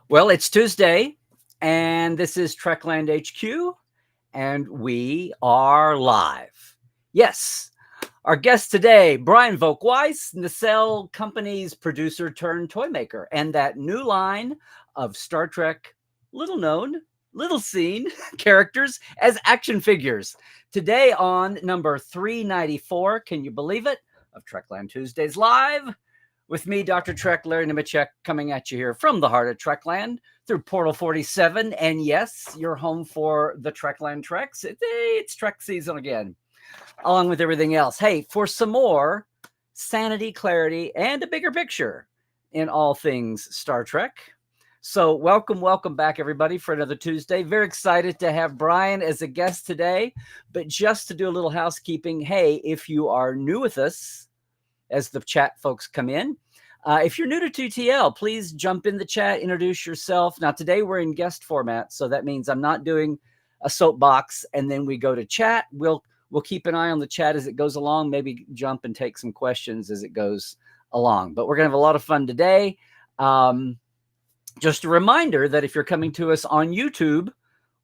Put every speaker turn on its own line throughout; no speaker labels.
Well, it's Tuesday, and this is Trekland HQ, and we are live. Yes, our guest today, Brian Volk-Weiss, Nacelle Company's producer turned toy maker, and that new line of Star Trek little known, little seen characters as action figures. Today on number 394, can you believe it, of Trekland Tuesdays Live, with me, Dr. Trek, Larry Nemecek, coming at you here from the heart of Trekland through Portal 47. And yes, you're home for the Trekland Treks. It's Trek season again, along with everything else. Hey, for some more sanity, clarity, and a bigger picture in all things Star Trek. So welcome back, everybody, for another Tuesday. Very excited to have Brian as a guest today. But just to do a little housekeeping, hey, if you are new with us, as the chat folks come in. If you're new to 2TL, please jump in the chat, introduce yourself. Now, today we're in guest format, so that means I'm not doing a soapbox and then we go to chat. We'll keep an eye on the chat as it goes along, maybe jump and take some questions as it goes along. But we're going to have a lot of fun today. Just a reminder that if you're coming to us on YouTube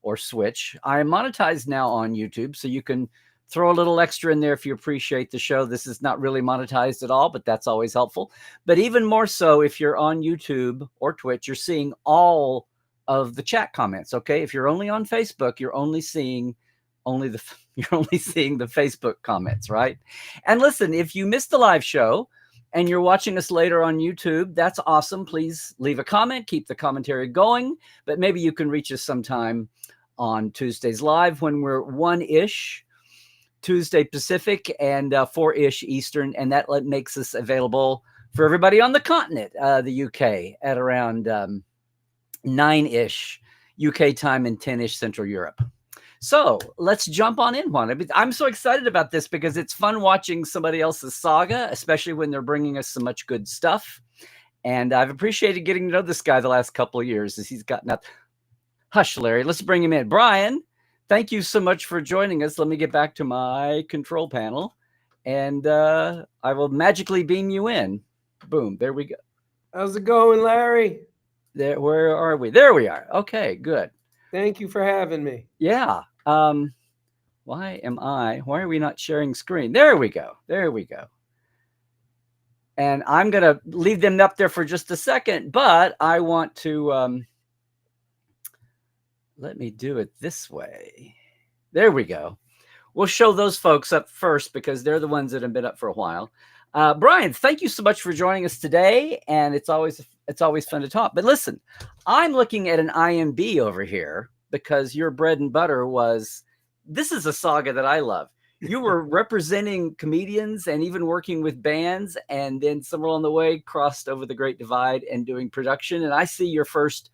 or Switch, I am monetized now on YouTube, so you can throw a little extra in there if you appreciate the show. This is not really monetized at all, but that's always helpful. But even more so, if you're on YouTube or Twitch, you're seeing all of the chat comments. Okay, if you're only on Facebook, you're only seeing the Facebook comments, right? And listen, if you missed the live show and you're watching us later on YouTube, that's awesome. Please leave a comment, keep the commentary going. But maybe you can reach us sometime on Tuesdays Live when we're 1-ish. Tuesday Pacific and 4-ish Eastern, and that makes us available for everybody on the continent, the UK, at around 9-ish UK time and 10-ish Central Europe. So let's jump on in one. I'm so excited about this because it's fun watching somebody else's saga, especially when they're bringing us so much good stuff. And I've appreciated getting to know this guy the last couple of years as he's gotten up. Hush, Larry, let's bring him in. Brian, thank you so much for joining us. Let me get back to my control panel, and I will magically beam you in. Boom, there we go.
How's it going, Larry?
Where are we? There we are. Okay, good.
Thank you for having me.
Yeah. Why are we not sharing screen? There we go. And I'm going to leave them up there for just a second, but I want to... let me do it this way. There we go. We'll show those folks up first because they're the ones that have been up for a while. Brian, thank you so much for joining us today, and it's always fun to talk. But listen, I'm looking at an IMB over here because your bread and butter this is a saga that I love. You were representing comedians and even working with bands, and then somewhere along the way crossed over the Great Divide and doing production. And I see your first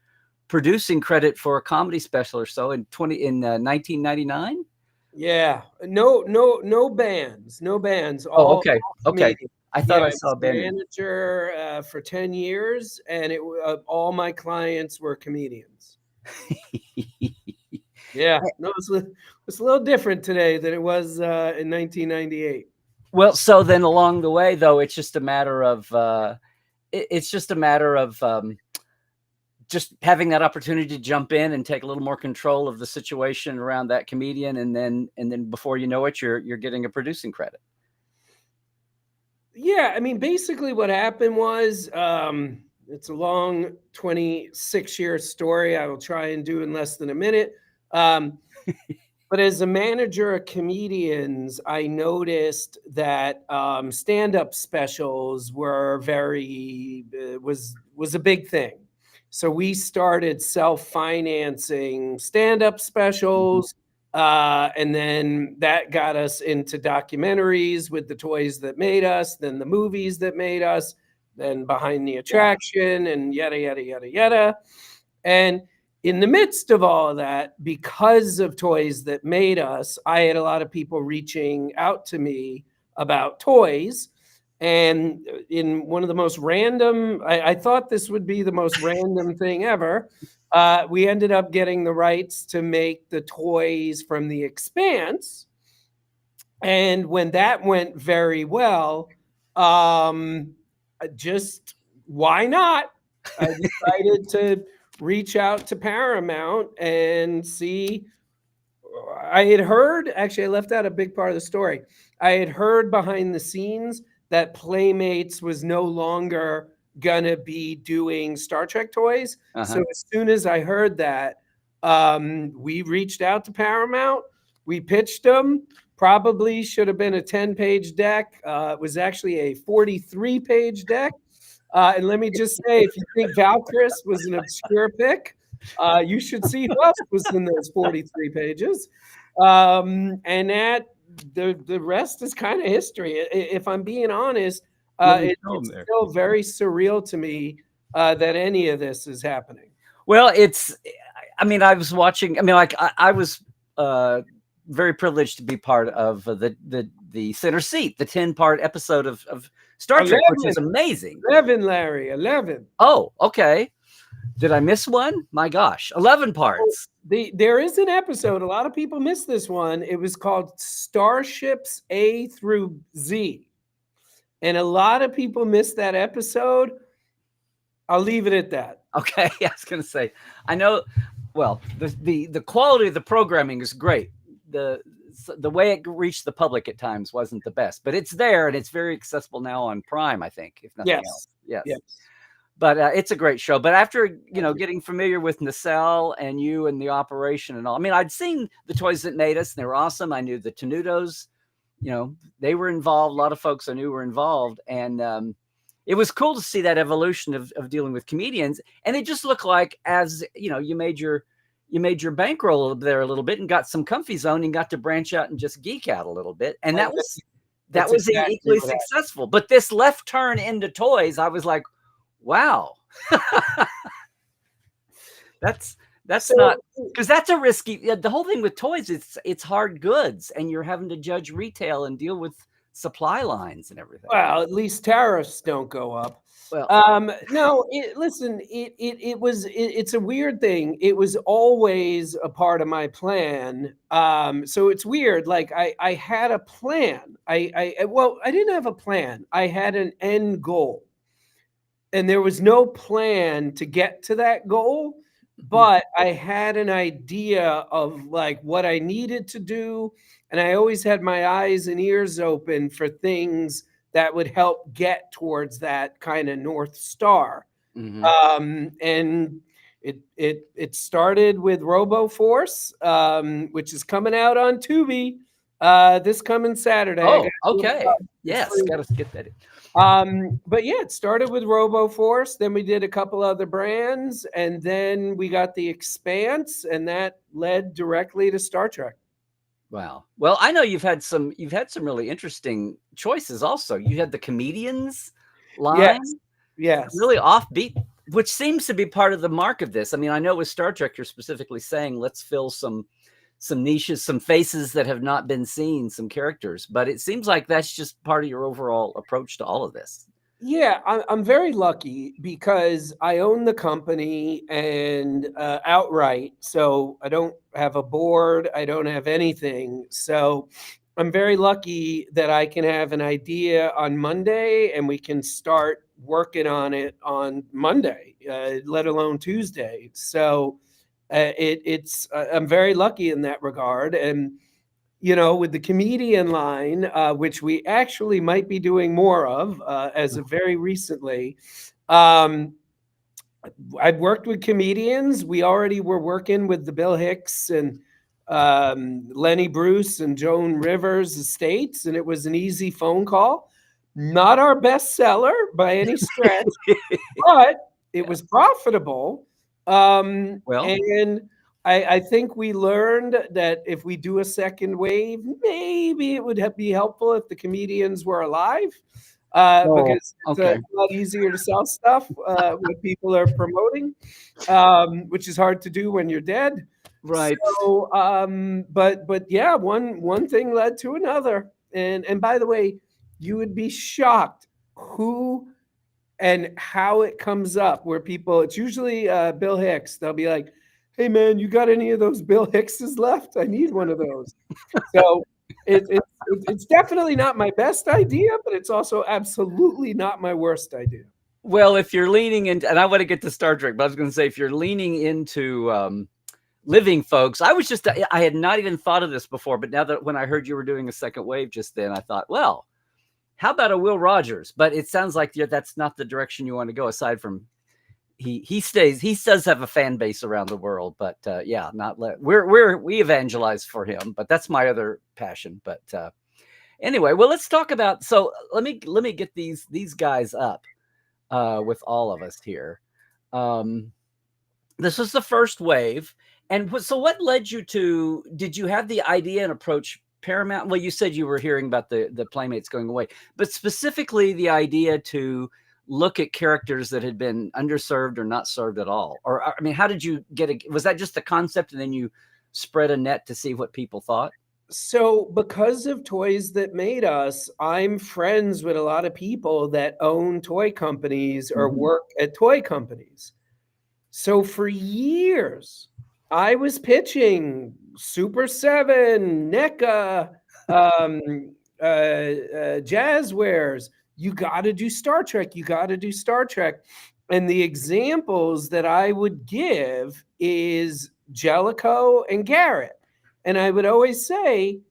producing credit for a comedy special or so in 1999.
Yeah, no bands.
Oh, okay. I thought I saw a band.
Manager for 10 years, and all my clients were comedians. Yeah, no, it's a little different today than it was in 1998.
Well, so then along the way, though, it's just a matter of just having that opportunity to jump in and take a little more control of the situation around that comedian, and then before you know it, you're getting a producing credit.
Yeah, I mean, basically what happened was it's a long 26-year story. I will try and do in less than a minute. But as a manager of comedians, I noticed that stand-up specials were was a big thing. So we started self-financing stand-up specials, and then that got us into documentaries with the toys that made us, then the movies that made us, then Behind the Attraction, and yada, yada, yada, yada. And in the midst of all of that, because of Toys That Made Us, I had a lot of people reaching out to me about toys. And in one of the most random, I thought this would be the most random thing ever. We ended up getting the rights to make the toys from The Expanse. And when that went very well, just why not? I decided to reach out to Paramount and see. I had heard, actually, I left out a big part of the story. I had heard behind the scenes that Playmates was no longer going to be doing Star Trek toys. So as soon as I heard that, we reached out to Paramount. We pitched them. Probably should have been a 10-page deck. It was actually a 43-page deck. And let me just say, if you think Valkyris was an obscure pick, you should see who else was in those 43 pages. And that the rest is kind of history. If I'm being honest, it's still very surreal to me that any of this is happening.
Well, I mean, I was watching. I mean, like I was very privileged to be part of the center seat, the 10-part episode of Star Trek, which is amazing.
11, Larry, 11.
Oh, okay. Did I miss one? My gosh, 11 parts.
There is an episode. A lot of people miss this one. It was called Starships A through Z. And a lot of people miss that episode. I'll leave it at that.
Okay. I was going to say, I know, well, the quality of the programming is great. The way it reached the public at times wasn't the best, but it's there and it's very accessible now on Prime, I think, if nothing else. Yes. But it's a great show. But after, getting familiar with Nacelle and you and the operation and all, I mean, I'd seen the toys that made us and they were awesome. I knew the Tenutos, they were involved. A lot of folks I knew were involved. And it was cool to see that evolution of dealing with comedians. And it just looked like as, you made your bankroll there a little bit and got some comfy zone and got to branch out and just geek out a little bit. And that was exactly equally successful. But this left turn into toys, I was like, wow. that's not, because that's a risky, the whole thing with toys, it's hard goods and you're having to judge retail and deal with supply lines and everything.
Well, at least tariffs don't go up. Well, no, listen, it's a weird thing. It was always a part of my plan. So it's weird. Like I had a plan. I didn't have a plan. I had an end goal. And there was no plan to get to that goal, but I had an idea of like what I needed to do. And I always had my eyes and ears open for things that would help get towards that kind of North Star. And it started with RoboForce, which is coming out on Tubi this coming Saturday.
Oh, okay. Yes, got to get that in.
But yeah, it started with RoboForce. Then we did a couple other brands, and then we got the Expanse, and that led directly to Star Trek.
Wow. Well, I know you've had some really interesting choices. Also, you had the comedians line.
Yes.
Really offbeat, which seems to be part of the mark of this. I mean, I know with Star Trek, you're specifically saying let's fill some niches, some faces that have not been seen, some characters, but it seems like that's just part of your overall approach to all of this.
Yeah, I'm very lucky because I own the company and outright. So I don't have a board. I don't have anything. So I'm very lucky that I can have an idea on Monday and we can start working on it on Monday, let alone Tuesday. So I'm very lucky in that regard. And with the comedian line, which we actually might be doing more of as of very recently, I've worked with comedians. We already were working with the Bill Hicks and Lenny Bruce and Joan Rivers estates, and it was an easy phone call. Not our best seller by any stretch, but it was profitable. And I think we learned that if we do a second wave, maybe it would be helpful if the comedians were alive, because it's a lot easier to sell stuff when people are promoting, which is hard to do when you're dead.
Right.
So, but yeah, one thing led to another. And by the way, you would be shocked who and how it comes up where people, it's usually Bill Hicks. They'll be like, hey man, you got any of those Bill Hickses left? I need one of those. So it's definitely not my best idea, but it's also absolutely not my worst idea.
Well, if you're leaning into, and I want to get to Star Trek, but I was going to say, if you're leaning into living folks, I had not even thought of this before, but now that when I heard you were doing a second wave just then, I thought, well, how about a Will Rogers? But it sounds like that's not the direction you want to go. Aside from he does have a fan base around the world, but yeah, not we evangelize for him, but that's my other passion. But anyway, well, let's talk about. So let me get these guys up with all of us here. Um, this was the first wave, and so what led you to? Did you have the idea and approach Paramount? Well, you said you were hearing about the Playmates going away, but specifically the idea to look at characters that had been underserved or not served at all. Or I mean, how did you get it? Was that just the concept, and then you spread a net to see what people thought?
So, because of Toys That Made Us, I'm friends with a lot of people that own toy companies or work at toy companies. So, for years, I was pitching Super 7, NECA, Jazzwares. You got to do Star Trek. You got to do Star Trek. And the examples that I would give is Jellicoe and Garrett. And I would always say,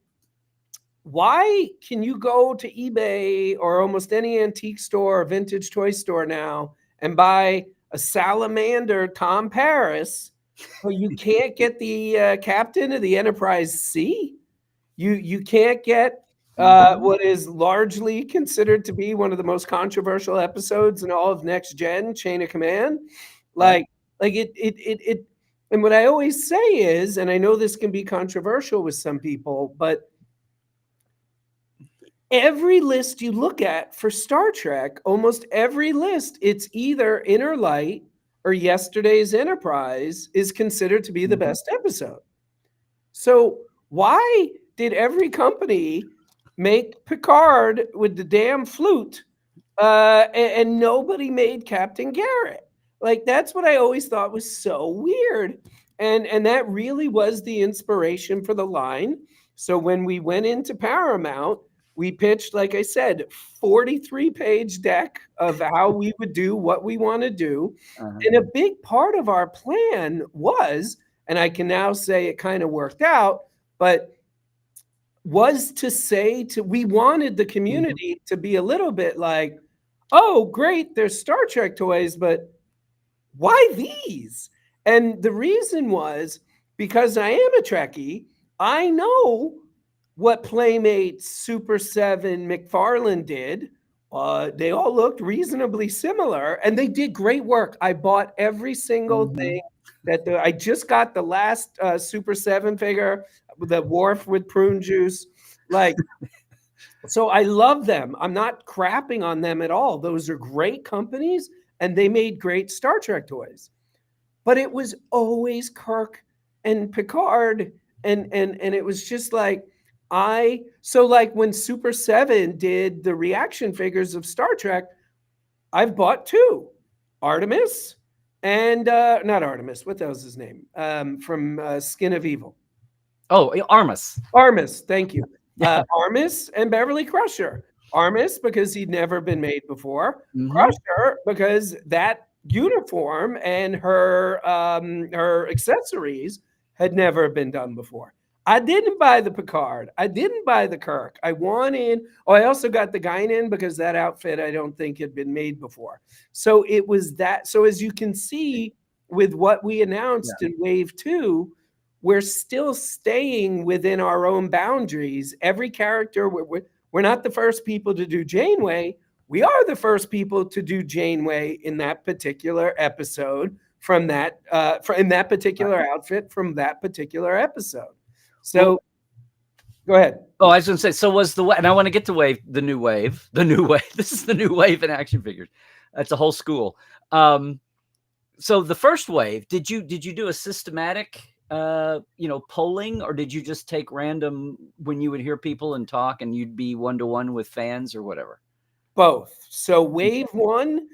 why can you go to eBay or almost any antique store or vintage toy store now and buy a salamander Tom Paris, but you can't get the captain of the Enterprise C? You can't get what is largely considered to be one of the most controversial episodes in all of Next Gen, Chain of Command. Like, it and what I always say is, and I know this can be controversial with some people, but every list you look at for Star Trek, almost every list, it's either Inner Light or Yesterday's Enterprise is considered to be the best episode. So why did every company make Picard with the damn flute and nobody made Captain Garrett? Like, that's what I always thought was so weird. And that really was the inspiration for the line. So when we went into Paramount, we pitched, like I said, 43-page deck of how we would do what we want to do. And a big part of our plan was, and I can now say it kind of worked out, but was to say we wanted the community to be a little bit like, oh, great, there's Star Trek toys, but why these? And the reason was because I am a Trekkie, I know what Playmates, Super 7, McFarlane did. They all looked reasonably similar, and they did great work. I bought every single thing that I just got the last Super 7 figure, the Worf with prune juice. Like, so I love them. I'm not crapping on them at all. Those are great companies, and they made great Star Trek toys. But it was always Kirk and Picard, and it was just like, so like when Super 7 did the reaction figures of Star Trek, I've bought two, Artemis and not Artemis, what the hell's his name? From Skin of Evil.
Oh, Armus.
Armis, thank you. Armis and Beverly Crusher. Armis because he'd never been made before. Crusher because that uniform and her accessories had never been done before. I didn't buy the Picard. I didn't buy the Kirk. I also got the Guinan because that outfit I don't think had been made before. So it was that. So as you can see with what we announced in Wave 2, we're still staying within our own boundaries. Every character, we're not the first people to do Janeway. We are the first people to do Janeway in that particular episode from that in that particular outfit from that particular episode. So go ahead.
Oh, I was going to say, so was and I want to get to the new wave. This is the new wave in action figures. That's a whole school. So the first wave, did you do a systematic polling, or did you just take random when you would hear people and talk and you'd be one-to-one with fans or whatever?
Both. So wave 1,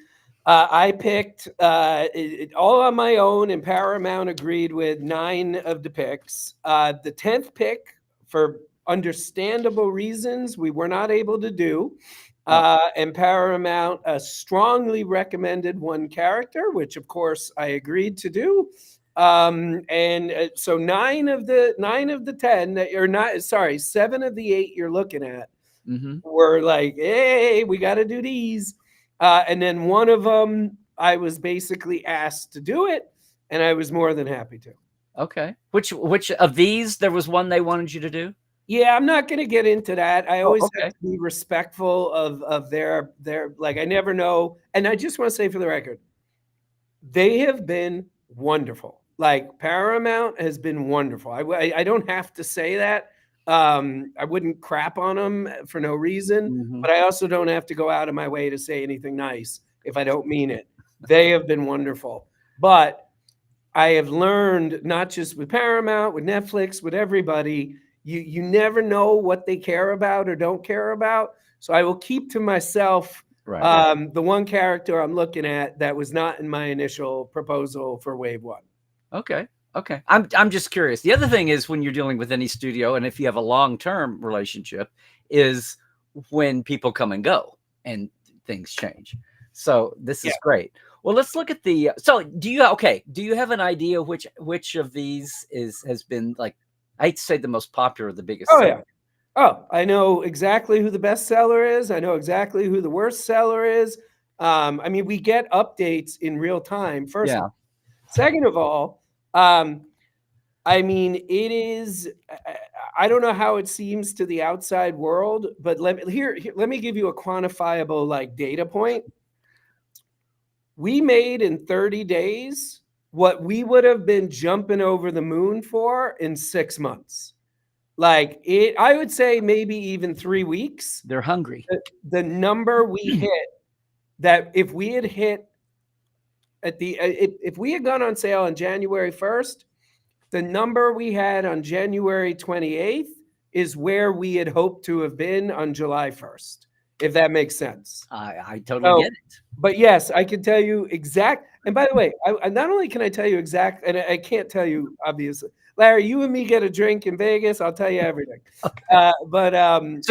I picked all on my own, and Paramount agreed with 9 of the picks. The 10th pick, for understandable reasons, we were not able to do.
Oh.
And Paramount strongly recommended one character, which of course I agreed to do. And so 9 of the 10 that you're not, sorry, 7 of the 8 you're looking at
Mm-hmm.
were like, hey, we got to do these. And then one of them, I was basically asked to do it, and I was more than happy to.
Okay. Which of these there was one they wanted you to do?
Yeah, I'm not going to get into that. I
Oh,
always have
okay.
to be respectful of their like. I never know, and I just want to say for the record, they have been wonderful. Like Paramount has been wonderful. I don't have to say that. I wouldn't crap on them for no reason,
Mm-hmm.
but I also don't have to go out of my way to say anything nice if I don't mean it. They have been wonderful, but I have learned not just with Paramount, with Netflix, with everybody, you never know what they care about or don't care about. So I will keep to myself
Right.
the one character I'm looking at that was not in my initial proposal for Wave One.
Okay. Okay. I'm just curious. The other thing is when you're dealing with any studio, and if you have a long-term relationship, is when people come and go and things change. So this
Yeah.
is great. Well, let's look at the. So do you have an idea which of these has been like, I hate to say the most popular, the biggest
Oh
seller?
yeah. Oh, I know exactly who the best seller is. I know exactly who the worst seller is. I mean, we get updates in real time. First of
Yeah.
all. Second of all, I mean, it is. I don't know how it seems to the outside world, but let me give you a quantifiable like data point. We made in 30 days what we would have been jumping over the moon for in 6 months. Like it, I would say maybe even 3 weeks.
They're hungry.
The number we hit, that if we had hit at the if we had gone on sale on January 1st, the number we had on January 28th is where we had hoped to have been on July 1st, if that makes sense.
I totally
So,
get it.
but yes, I can tell you exact. And by the way, I not only can I tell you exact, and I can't tell you obviously, Larry, you and me get a drink in Vegas, I'll tell you everything.
Okay. So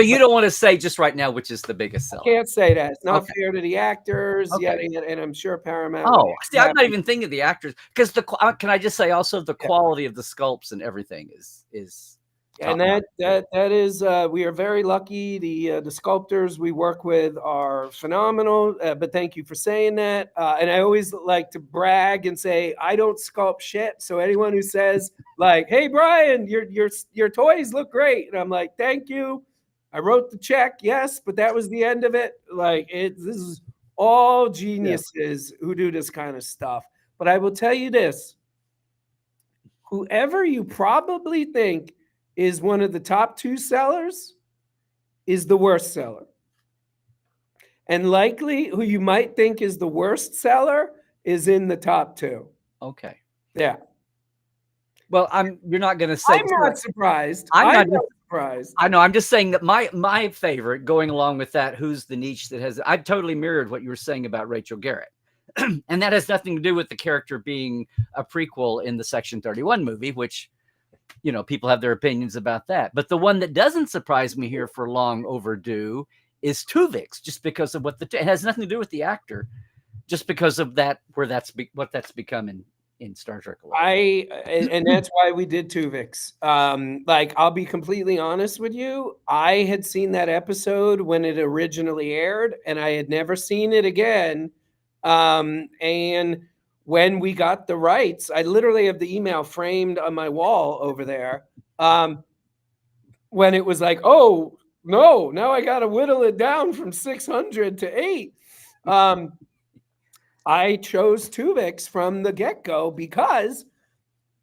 you
But
don't want to say just right now which is the biggest
I
seller?
can't say that. It's not
Okay.
fair to the actors. Yeah,
Okay.
and I'm sure Paramount would
Oh, see,
be
I'm not
happy.
even thinking of the actors because can I just say also the
Yeah.
quality of the sculpts and everything is top
And
notch.
that is we are very lucky. The sculptors we work with are phenomenal. But thank you for saying that. And I always like to brag and say I don't sculpt shit. So anyone who says like, "Hey Brian, your toys look great," and I'm like, "Thank you. I wrote the check, yes, but that was the end of it." Like this is all
Yeah.
geniuses who do this kind of stuff. But I will tell you this: whoever you probably think is one of the top 2 sellers is the worst seller. And likely who you might think is the worst seller is in the top 2.
Okay.
Yeah.
Well, you're not going to say
I'm not surprised.
I'm
I'm
not
not surprised.
I know. I'm just saying that my favorite, going along with that, who's the niche that has. I've totally mirrored what you were saying about Rachel Garrett, and that has nothing to do with the character being a prequel in the Section 31 movie, which people have their opinions about that. But the one that doesn't surprise me here for long overdue is Tuvix, just because of it has nothing to do with the actor, just because of that what that's become in Star Trek a lot.
And that's why we did Tuvix. Like I'll be completely honest with you, I had seen that episode when it originally aired, and I had never seen it again. And when we got the rights, I literally have the email framed on my wall over there. When it was like, oh no, now I got to whittle it down from 600 to 8. I chose Tuvix from the get-go because,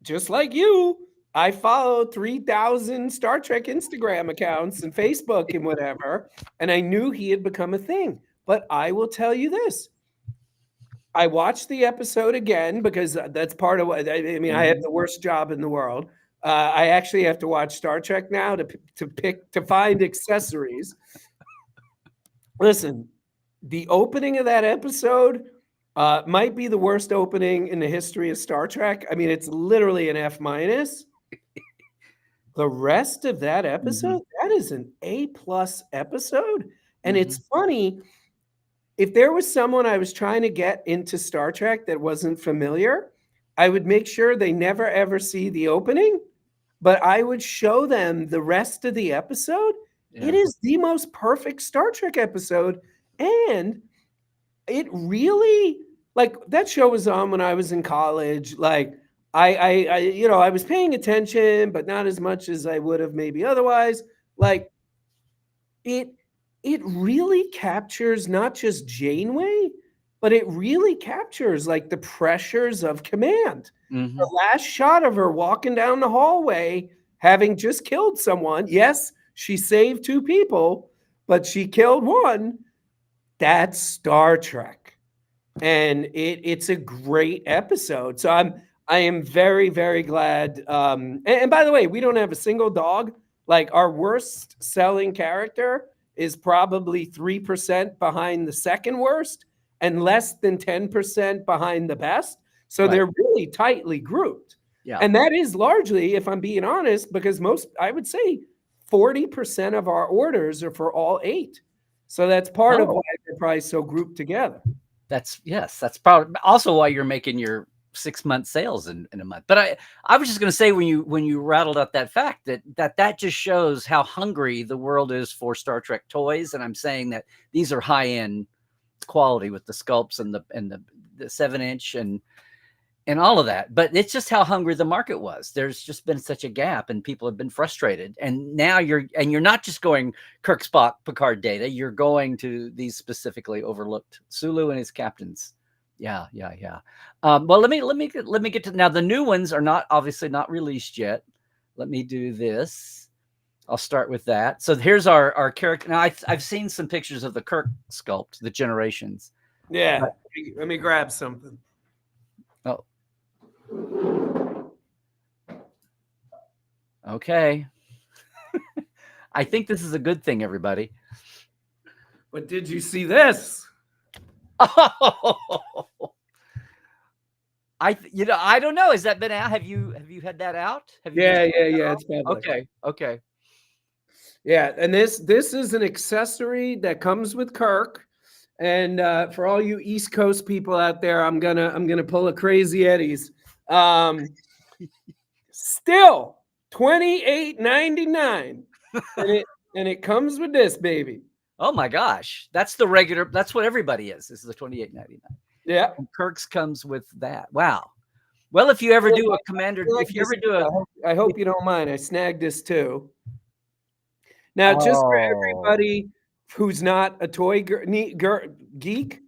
just like you, I follow 3,000 Star Trek Instagram accounts and Facebook and whatever, and I knew he had become a thing. But I will tell you this. I watched the episode again because that's part of what I mean. I have the worst job in the world. I actually have to watch Star Trek now to find accessories. Listen, the opening of that episode might be the worst opening in the history of Star Trek. I mean, it's literally an F minus. The rest of that episode, that is an A+ episode. And it's funny, if there was someone I was trying to get into Star Trek that wasn't familiar, I would make sure they never ever see the opening, but I would show them the rest of the episode.
Yeah.
It is the most perfect Star Trek episode. And it really, like, that show was on when I was in college. Like, I was paying attention, but not as much as I would have maybe otherwise. Like, it really captures not just Janeway, but it really captures like the pressures of command. The last shot of her walking down the hallway, having just killed someone. Yes, she saved 2 people, but she killed one. That's Star Trek. And it's a great episode. So I am very, very glad. And by the way, we don't have a single dog. Like, our worst selling character is probably 3% behind the second worst and less than 10% behind the best. So they're really tightly grouped.
Yeah.
And that is largely, if I'm being honest, because I would say 40% of our orders are for all 8. So that's part of why they're probably so grouped together.
That's probably also why you're making your 6-month sales in a month. But I was just going to say, when you rattled up that fact, that just shows how hungry the world is for Star Trek toys. And I'm saying that these are high end quality with the sculpts and the 7-inch and all of that. But it's just how hungry the market was. There's just been such a gap, and people have been frustrated. And now you're not just going Kirk, Spock, Picard data. You're going to these specifically overlooked Sulu and his captains. Yeah. Well, let me get to now. The new ones are obviously not released yet. Let me do this. I'll start with that. So here's our character. Now I've seen some pictures of the Kirk sculpt, the Generations.
Yeah. Let me grab something.
Oh. Okay. I think this is a good thing, everybody.
But did you see this?
Oh, I don't know. Has that been out? Have you had that out?
Yeah. It's public.
Okay.
Yeah, and this is an accessory that comes with Kirk. And for all you East Coast people out there, I'm gonna pull a Crazy Eddie's. Still $28.99, and it comes with this baby.
Oh my gosh, that's the regular. That's what everybody is. This is the $28.99.
Yeah,
and Kirk's comes with that. Wow. Well, if you ever do a Commander,
I hope you don't mind. I snagged this too. Now, just for everybody who's not a toy geek,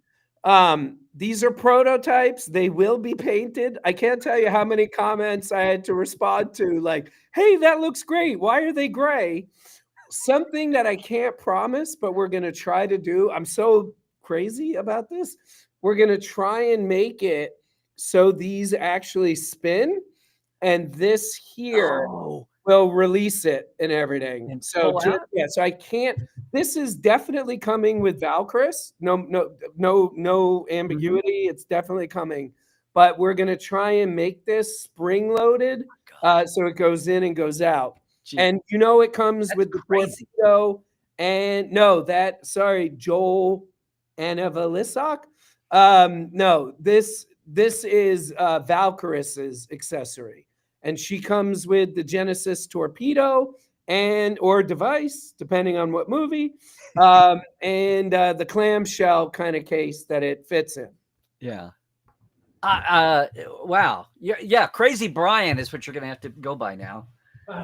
these are prototypes. They will be painted. I can't tell you how many comments I had to respond to, like, hey, that looks great. Why are they gray? Something that I can't promise, but we're going to try to do. I'm so crazy about this. We're going to try and make it so these actually spin, and this here will release it and everything.
And
so I can't. This is definitely coming with Valkyris. No ambiguity. It's definitely coming. But we're going to try and make this spring loaded, so it goes in and goes out.
Jeez.
And it comes with the torpedo. And Joel Anavalisok. No, this is Valkyris's accessory, and she comes with the Genesis torpedo or device, depending on what movie, and the clamshell kind of case that it fits in.
Yeah. Wow. Yeah. Crazy Brian is what you're gonna have to go by now.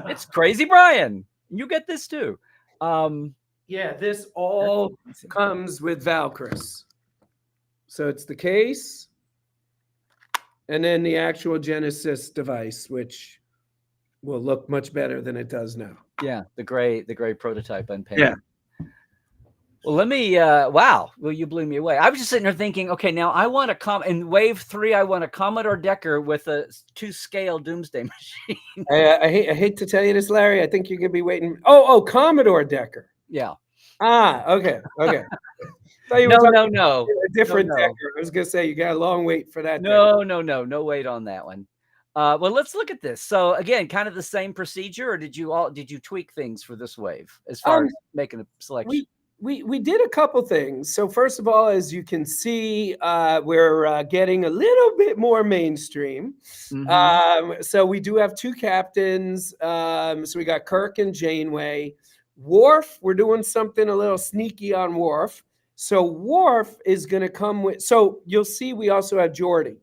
It's Crazy Brian. You get this too.
Yeah, this all comes with Valkyris. So it's the case, and then the actual Genesis device, which will look much better than it does now.
Yeah, the gray prototype unpainted.
Yeah.
Well, let me. Wow. Well, you blew me away. I was just sitting there thinking, okay, now I want in Wave 3, I want a Commodore Decker with a 2-scale Doomsday Machine.
I hate to tell you this, Larry. I think you're gonna be waiting. Oh, Commodore Decker.
Yeah.
Okay.
No.
A different Decker. I was gonna say you got a long wait for that.
No wait on that one. Well, let's look at this. So again, kind of the same procedure, or did you tweak things for this wave as far as making a selection?
we did a couple things. So first of all, as you can see, we're getting a little bit more mainstream. So we do have two captains. So we got Kirk and Janeway. Worf, we're doing something a little sneaky on Worf. So Worf is going to come with. So you'll see we also have Geordi,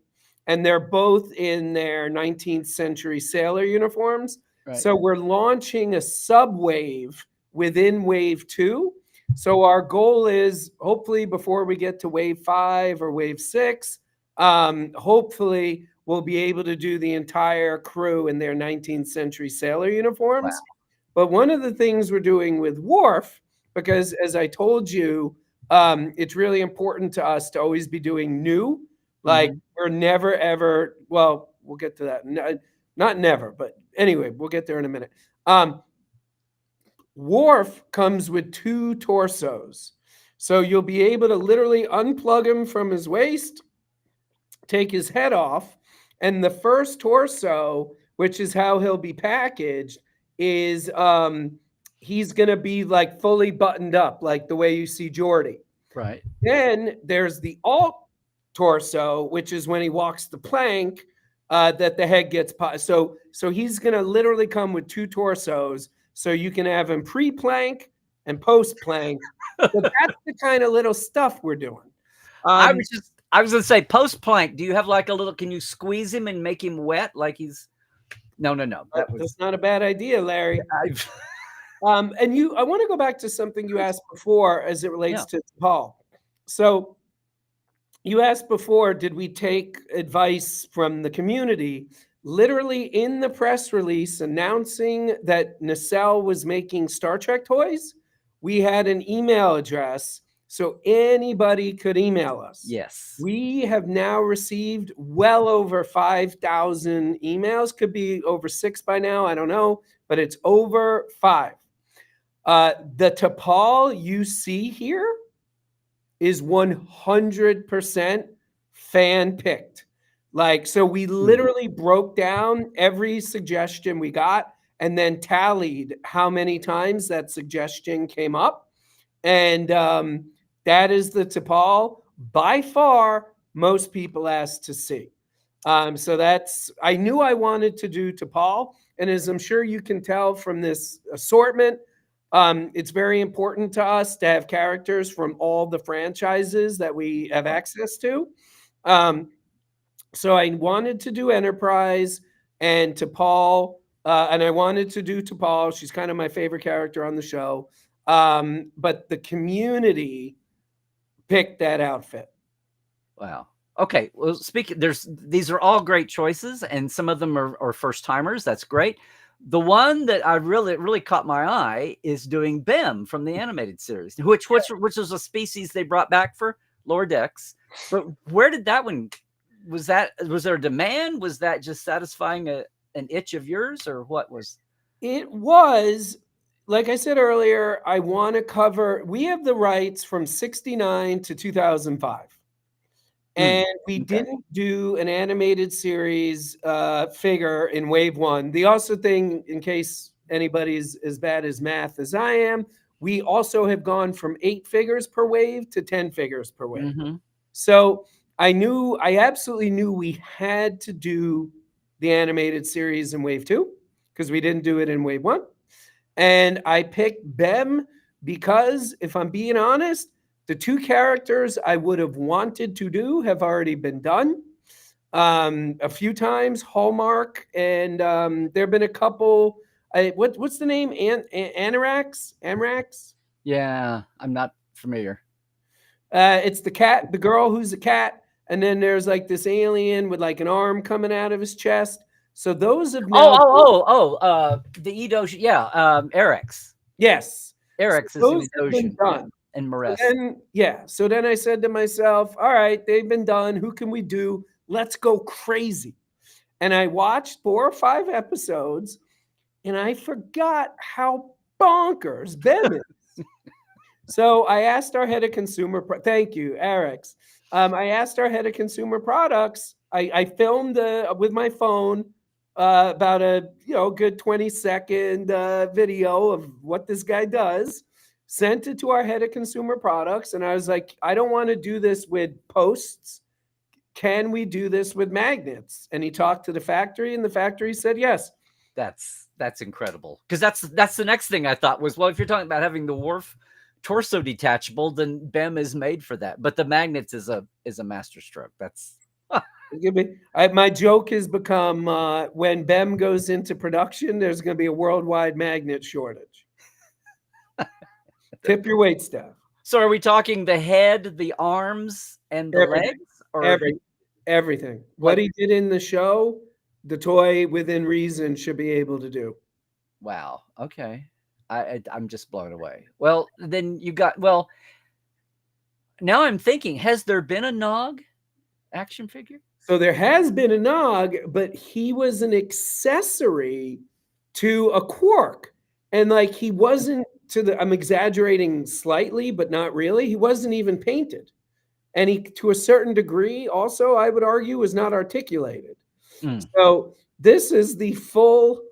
and they're both in their 19th century sailor uniforms.
Right.
So we're launching a subwave within wave 2. So our goal is hopefully before we get to wave 5 or wave 6, hopefully we'll be able to do the entire crew in their 19th century sailor uniforms.
Wow.
But one of the things we're doing with Worf, because as I told you, it's really important to us to always be doing new. Like we're never ever, well, we'll get to that. Not never, but anyway, we'll get there in a minute. Worf comes with 2 torsos. So you'll be able to literally unplug him from his waist, take his head off, and the first torso, which is how he'll be packaged, is he's going to be like fully buttoned up, like the way you see Geordi.
Right.
Then there's the alt torso, which is when he walks the plank, that the head gets so he's going to literally come with 2 torsos, so you can have him pre-plank and post-plank. So that's the kind of little stuff we're doing.
I was going to say post plank. Do you have like a little? Can you squeeze him and make him wet like he's? No.
That's not a bad idea, Larry. And I want to go back to something you asked before as it relates to Paul. So you asked before, did we take advice from the community? Literally in the press release announcing that Nacelle was making Star Trek toys, we had an email address so anybody could email us.
Yes.
We have now received well over 5,000 emails. Could be over 6 by now, I don't know, but it's over 5. The T'Pol you see here is 100% fan picked. Like, so we literally broke down every suggestion we got and then tallied how many times that suggestion came up. And that is the T'Pol by far most people asked to see. So that's, I knew I wanted to do T'Pol. And as I'm sure you can tell from this assortment, it's very important to us to have characters from all the franchises that we have access to. So I wanted to do Enterprise and T'Pol, and I wanted to do T'Pol. She's kind of my favorite character on the show. But the community picked that outfit.
Wow. Okay. Well, these are all great choices, and some of them are first timers. That's great. The one that I really caught my eye is doing Bem from the animated series, which was a species they brought back for lower decks. But where did that one? Was there a demand? Was that just satisfying an itch of yours, or what was?
It was, like I said earlier, I want to cover. We have the rights from 1969 to 2005. And we didn't do an animated series figure in wave 1. The also thing, in case anybody's as bad as math as I am, we also have gone from 8 figures per wave to 10 figures per wave. So I absolutely knew we had to do the animated series in wave 2 because we didn't do it in wave 1. And I picked Bem because, if I'm being honest, the 2 characters I would have wanted to do have already been done a few times, Hallmark, and there have been a couple. What's the name? Amrax?
Yeah, I'm not familiar.
It's the cat, the girl who's a cat, and then there's like this alien with like an arm coming out of his chest. So those have now.
The Edo. Yeah, Eric's.
Yes,
Eric's
so
is in Edo done. And Maress.
So then I said to myself, all right, they've been done. Who can we do? Let's go crazy. And I watched 4 or 5 episodes, and I forgot how bonkers Bem is. So I asked our head of consumer. Thank you, Eric's. I asked our head of consumer products. I filmed with my phone about a good 20-second video of what this guy does. sent it to our head of consumer products, and I was like, I don't want to do this with posts. Can we do this with magnets? And he talked to the factory, and the factory said yes.
That's incredible, because that's the next thing I thought was, well, if you're talking about having the wharf torso detachable, then BEM is made for that. But the magnets is a masterstroke. That's
my joke has become when BEM goes into production, there's going to be a worldwide magnet shortage. Tip your wait staff.
So are we talking the head, the arms, and the legs? Or
everything. What he did in the show, the toy within reason should be able to do.
Wow. Okay. I'm just blown away. Well, then you got, well, now I'm thinking, has there been a Nog action figure?
So there has been a Nog, but he was an accessory to a Quark. And like he wasn't I'm exaggerating slightly, but not really. He wasn't even painted. And he, to a certain degree, also, I would argue, was not articulated. So this is the full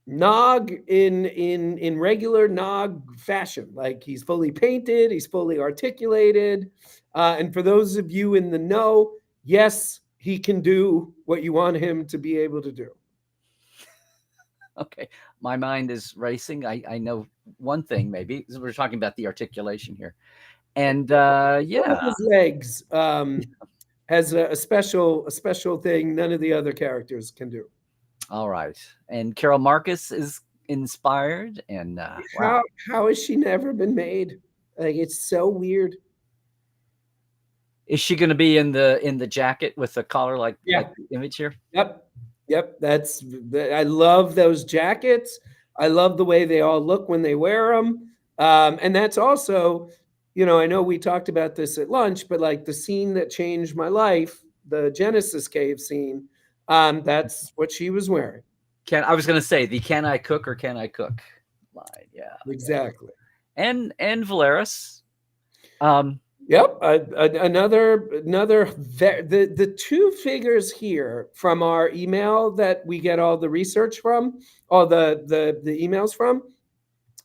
Nog in regular Nog fashion. Like he's fully painted, he's fully articulated. And for those of you in the know, yes, he can do what you want him to be able to do.
Okay. My mind is racing. I know one thing, maybe. We're talking about the articulation here. And yeah.
One of his legs has a special thing none of the other characters can do.
All right. And Carol Marcus is inspired. And wow.
How has she never been made? Like, it's so weird.
Is she going to be in the jacket with the collar like the image here?
Yep. I love those jackets. I love the way they all look when they wear them. And that's also, I know we talked about this at lunch, but like the scene that changed my life, the Genesis cave scene, that's what she was wearing.
I was going to say the "Can I cook or can I cook" line. Yeah,
exactly.
And Valeris.
Yep. The two figures here from our email that we get all the research from, all the emails from,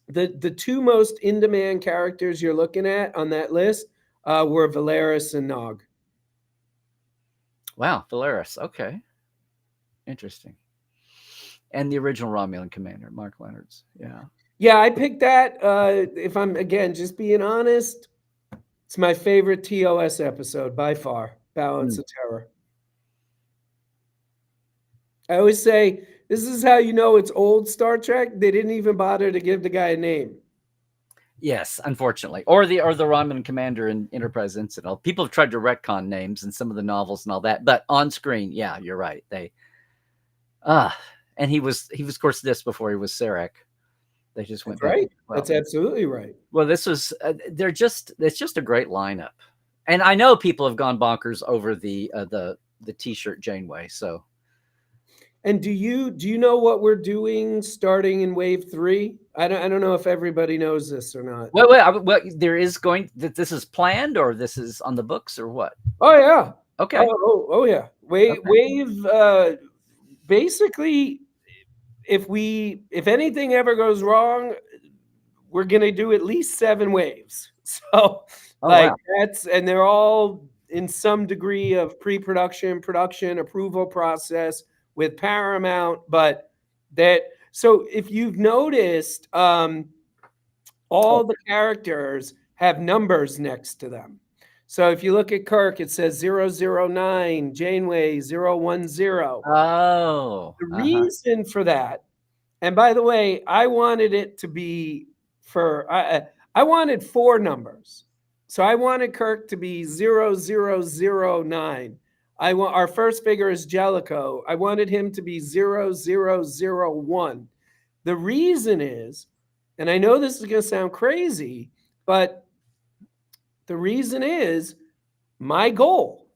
the two most in-demand characters you're looking at on that list were Valeris and Nog.
Wow, Valeris. Okay. Interesting. And the original Romulan commander, Mark Leonard's. Yeah.
Yeah, I picked that. If I'm, again, just being honest, it's my favorite TOS episode by far, Balance of Terror. I always say, this is how you know it's old Star Trek. They didn't even bother to give the guy a name.
Yes, unfortunately. Or the Romulan commander in Enterprise Incident. People have tried to retcon names in some of the novels and all that, but on screen, yeah, you're right. And he was of course this before he was Sarek. They just went
right. Well, that's absolutely right.
Well, this was it's just a great lineup, and I know people have gone bonkers over the T-shirt Janeway. So,
and do you know what we're doing starting in Wave 3? I don't know if everybody knows this or not.
Well, there is going that this is planned, or this is on the books, or what?
Oh yeah.
Okay.
Oh yeah. Wave. Basically, if anything ever goes wrong, we're gonna do at least 7 waves. So that's, and they're all in some degree of pre-production, production, approval process with Paramount. But so if you've noticed, all the characters have numbers next to them. So if you look at Kirk, it says 009, Janeway 010.
Oh.
The reason for that, and by the way, I wanted it to be I wanted 4 numbers. So I wanted Kirk to be 0009. Our first figure is Jellicoe. I wanted him to be 0001. The reason is, and I know this is going to sound crazy, but the reason is my goal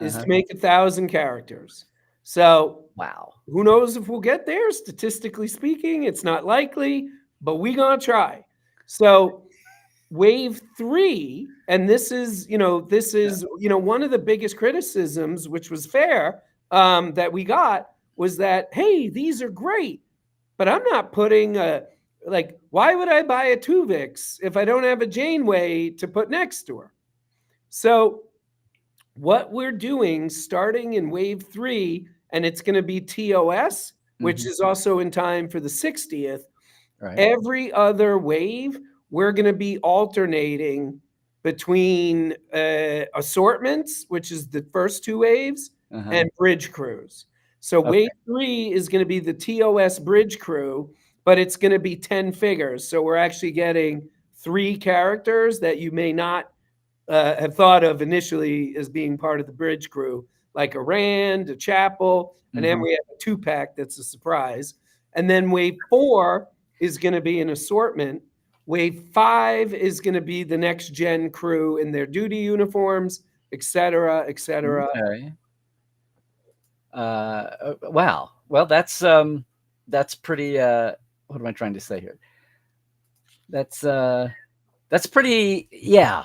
is to make 1,000 characters. So
wow,
who knows if we'll get there? Statistically speaking, it's not likely, but we're going to try. So Wave 3, and this is one of the biggest criticisms, which was fair, that we got, was that, hey, these are great, but I'm not putting a like, why would I buy a Tuvix if I don't have a Janeway to put next to her? So what we're doing starting in wave 3, and it's going to be TOS, which is also in time for the 60th.
Right.
Every other wave, we're going to be alternating between assortments, which is the first 2 waves, and bridge crews. So wave 3 is going to be the TOS bridge crew, but it's going to be 10 figures. So we're actually getting 3 characters that you may not have thought of initially as being part of the bridge crew, like a Rand, a Chapel, and then we have a 2-pack that's a surprise. And then wave 4 is going to be an assortment. Wave 5 is going to be the next gen crew in their duty uniforms, et cetera, et cetera.
Okay. Wow. Well, that's pretty. What am I trying to say here? That's pretty. Yeah.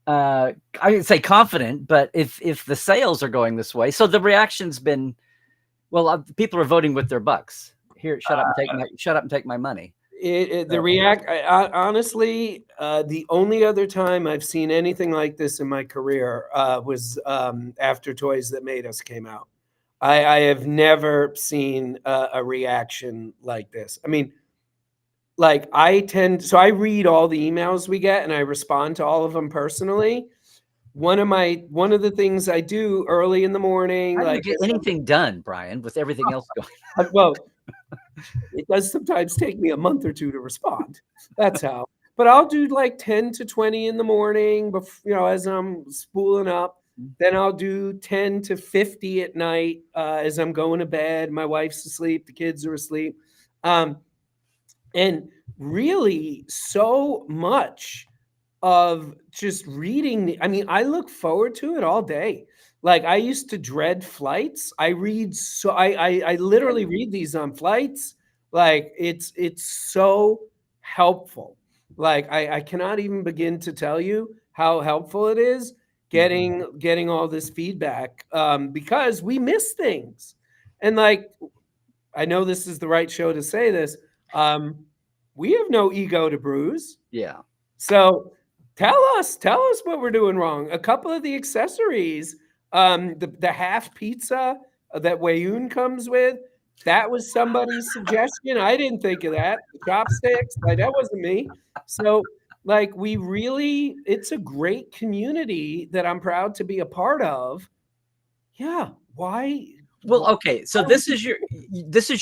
I would say confident, but if the sales are going this way, so the reaction's been, well, people are voting with their bucks. Here, shut up and take my money.
Honestly, the only other time I've seen anything like this in my career was after Toys That Made Us came out. I have never seen a reaction like this. I mean, like so I read all the emails we get and I respond to all of them personally. One of the things I do early in the morning,
How do you
like
get anything done, Brian, with everything else going on?
well, it does sometimes take me a month or 2 to respond. That's how. But I'll do like 10 to 20 in the morning, as I'm spooling up. Then I'll do 10 to 50 at night as I'm going to bed. My wife's asleep, the kids are asleep. And really, so much of just reading. I mean, I look forward to it all day. Like I used to dread flights. I literally read these on flights. Like it's so helpful. Like I cannot even begin to tell you how helpful it is getting all this feedback because we miss things. And like I know this is the right show to say this. We have no ego to bruise.
Yeah.
So tell us what we're doing wrong. A couple of the accessories, the half pizza that Wayun comes with, that was somebody's suggestion. I didn't think of that. The chopsticks, like that wasn't me. So like it's a great community that I'm proud to be a part of. Yeah. Why?
Well, okay, so this is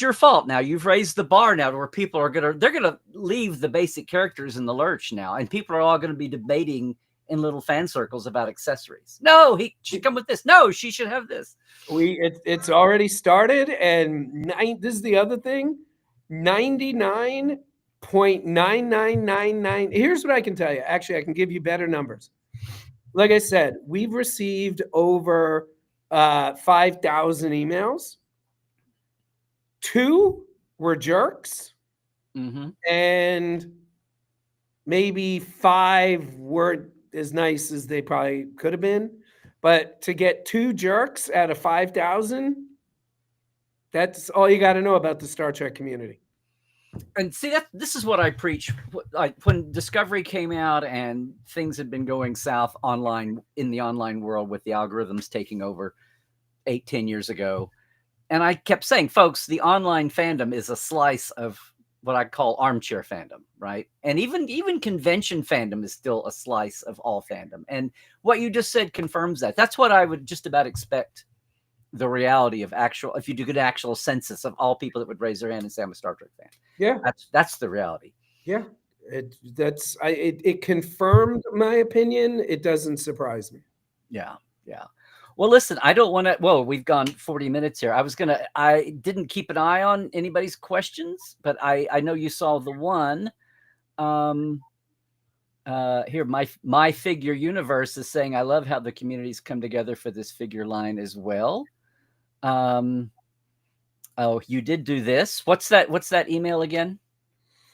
your fault now. You've raised the bar now to where people are they're gonna leave the basic characters in the lurch now, and people are all gonna be debating in little fan circles about accessories. No, he should come with this. No, she should have this.
It's already started, and this is the other thing. 99.9999. Here's what I can tell you. Actually, I can give you better numbers. Like I said, we've received over 5,000 emails. 2 were jerks, and maybe 5 weren't as nice as they probably could have been. But to get 2 jerks out of 5,000, that's all you got to know about the Star Trek community.
And see, this is what I preach. Like when Discovery came out and things had been going south online in the online world with the algorithms taking over 8-10 years ago, and I kept saying, folks, the online fandom is a slice of what I call armchair fandom, right? And even convention fandom is still a slice of all fandom. And what you just said confirms that. That's what I would just about expect the reality of if you do an actual census of all people that would raise their hand and say, I'm a Star Trek fan.
Yeah.
That's the reality.
Yeah. It confirmed my opinion. It doesn't surprise me.
Yeah. Yeah. Well, listen, I don't want to. Whoa, we've gone 40 minutes here. I didn't keep an eye on anybody's questions, but I know you saw the one. Here, my figure universe is saying, I love how the communities come together for this figure line as well. Oh, you did do this. What's that email again?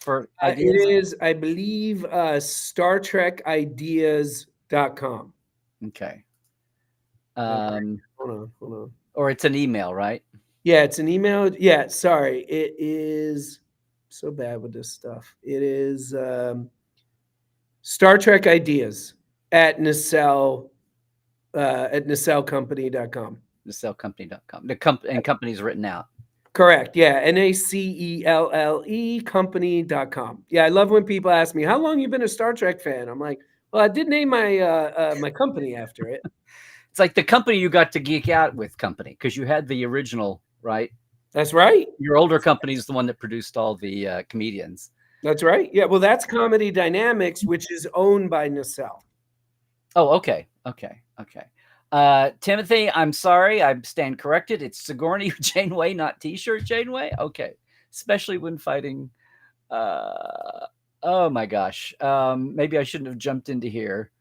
For ideas?
It is, I believe, StarTrekIdeas.com.
Okay.
Hold on.
Or it's an email, right?
Yeah, it's an email. Yeah, sorry. It is so bad with this stuff. It is Star Trek Ideas at Nacelle at nacellecompany.com.
Nacellecompany.com. And company's written out.
Correct. Yeah. Nacelle company.com. Yeah. I love when people ask me, how long you been a Star Trek fan? I'm like, well, I did name my my company after it.
It's like the company you got to geek out with company, because you had the original, right?
That's right.
Your older company is the one that produced all the comedians.
That's right. Yeah. Well, that's Comedy Dynamics, which is owned by Nacelle.
Oh, okay. Timothy, I'm sorry. I stand corrected. It's Sigourney Janeway, not T-shirt Janeway. Okay. Especially when fighting. Oh my gosh. Maybe I shouldn't have jumped into here.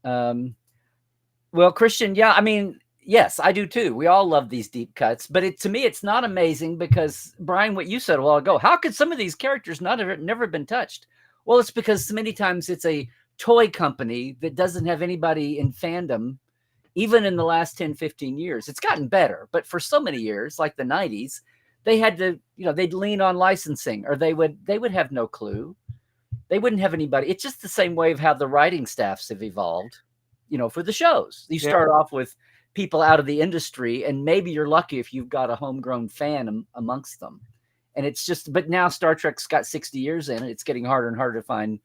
Well, Christian, yeah, I mean, yes, I do too. We all love these deep cuts, but to me, it's not amazing because, Brian, what you said a while ago, how could some of these characters never been touched? Well, it's because many times it's a toy company that doesn't have anybody in fandom, even in the last 10, 15 years. It's gotten better, but for so many years, like the 90s, they had to, they'd lean on licensing, or they would have no clue. They wouldn't have anybody. It's just the same way of how the writing staffs have evolved, for the shows. You start off with people out of the industry, and maybe you're lucky if you've got a homegrown fan amongst them. And it's just, but now Star Trek's got 60 years in it. It's getting harder and harder to find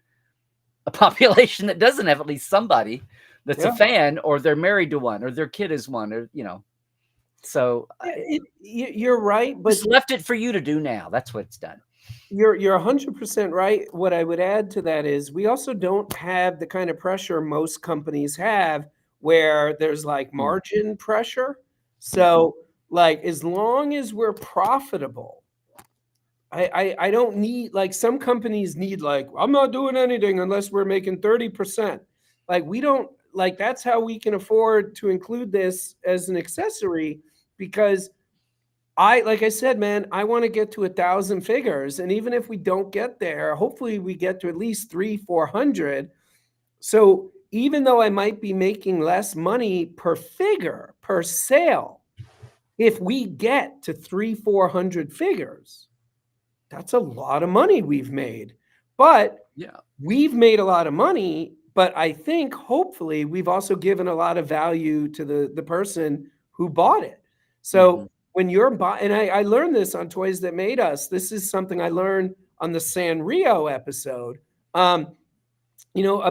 a population that doesn't have at least somebody that's a fan, or they're married to one, or their kid is one, or, So
you're right, but
just left it for you to do now. That's what it's done.
You're 100% right. What I would add to that is we also don't have the kind of pressure most companies have, where there's like margin pressure. So like, as long as we're profitable, I don't need, like, some companies need, like, I'm not doing anything unless we're making 30%. Like, we don't, like, that's how we can afford to include this as an accessory, because like I said, man, I want to get to 1,000 figures. And even if we don't get there, hopefully we get to at least 300-400. So even though I might be making less money per figure, per sale, if we get to 300-400 figures, that's a lot of money we've made. But we've made a lot of money, but I think hopefully we've also given a lot of value to the person who bought it. So when you're buying, and I learned this on Toys That Made Us. This is something I learned on the Sanrio episode. A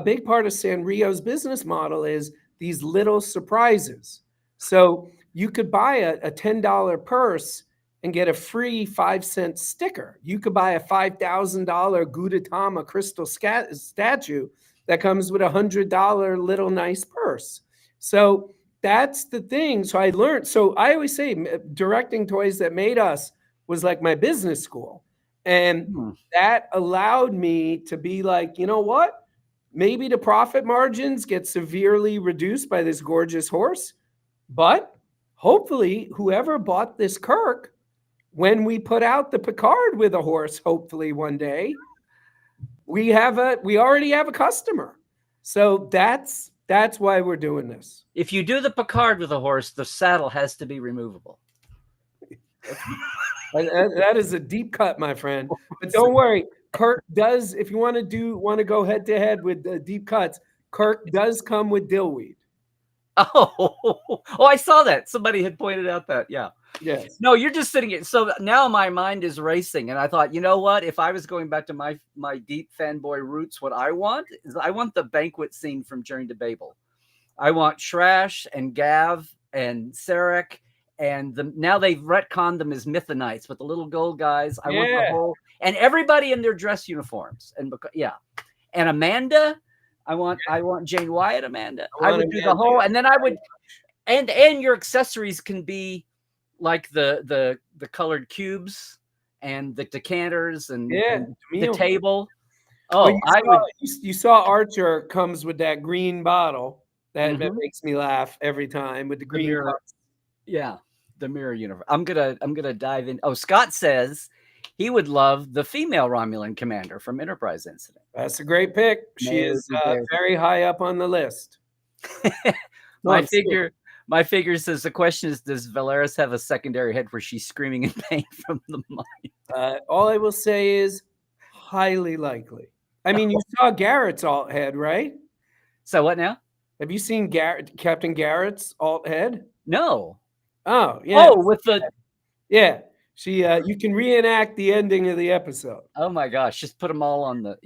big part of Sanrio's business model is these little surprises. So you could buy a $10 purse and get a free 5-cent sticker. You could buy a $5,000 Gudetama crystal statue that comes with a $100 little nice purse. So that's the thing. So I learned. So I always say directing Toys That Made Us was like my business school. And that allowed me to be like, you know what? Maybe the profit margins get severely reduced by this gorgeous horse, but hopefully whoever bought this Kirk, when we put out the Picard with a horse, hopefully one day, we already have a customer. So that's why we're doing this.
If you do the Picard with a horse, the saddle has to be removable.
That is a deep cut, my friend. But don't worry, Kirk does. If you want to go head to head with deep cuts, Kirk does come with dillweed.
Oh, I saw that. Somebody had pointed out that. Yeah.
Yes.
No, you're just sitting it. So now my mind is racing, and I thought, you know what? If I was going back to my deep fanboy roots, what I want is the banquet scene from Journey to Babel. I want Shrash and Gav and Sarek, and now they've retconned them as Mythonites with the little gold guys. I want the whole, and everybody in their dress uniforms, and and Amanda. I want Jane Wyatt, Amanda. I would do the whole, and then I would, and your accessories can be like the colored cubes and the decanters and the table. Oh,
you saw Archer comes with that green bottle that makes me laugh every time with the green mirror.
Yeah, the mirror universe. I'm gonna dive in. Oh, Scott says he would love the female Romulan commander from Enterprise Incident.
That's a great pick. She is very high up on the list.
My figure My figure says the question is, does Valeris have a secondary head where she's screaming in pain from the mine?
All I will say is highly likely. I mean, you saw Garrett's alt head, right?
So what now?
Have you seen Captain Garrett's alt head?
No.
Oh, yeah.
Oh, with the
Yeah. She you can reenact the ending of the episode.
oh my gosh, just put them all on the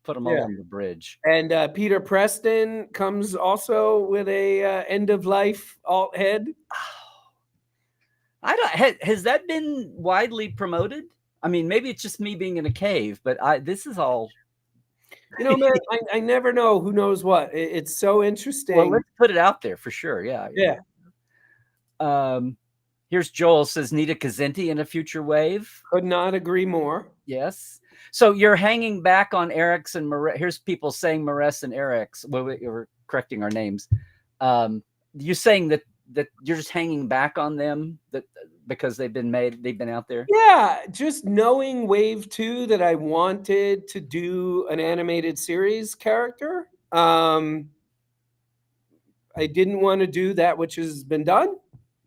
put them all
Yeah.
on the bridge.
And Peter Preston comes also with a end of life alt head.
I don't has that been widely promoted? I mean, maybe it's just me being in a cave, but this is all
You know, man, I never know who knows what. It's so interesting.
well, let's put it out there for sure.
Yeah.
Here's Joel says Nita Kazenti in a future wave.
Could not agree more.
Yes. So you're hanging back on Eric's and here's people saying Mares and Eric's. Well, we're correcting our names. You're saying that you're just hanging back on them because they've been out there?
Yeah, just knowing Wave 2 that I wanted to do an animated series character. I didn't want to do that which has been done.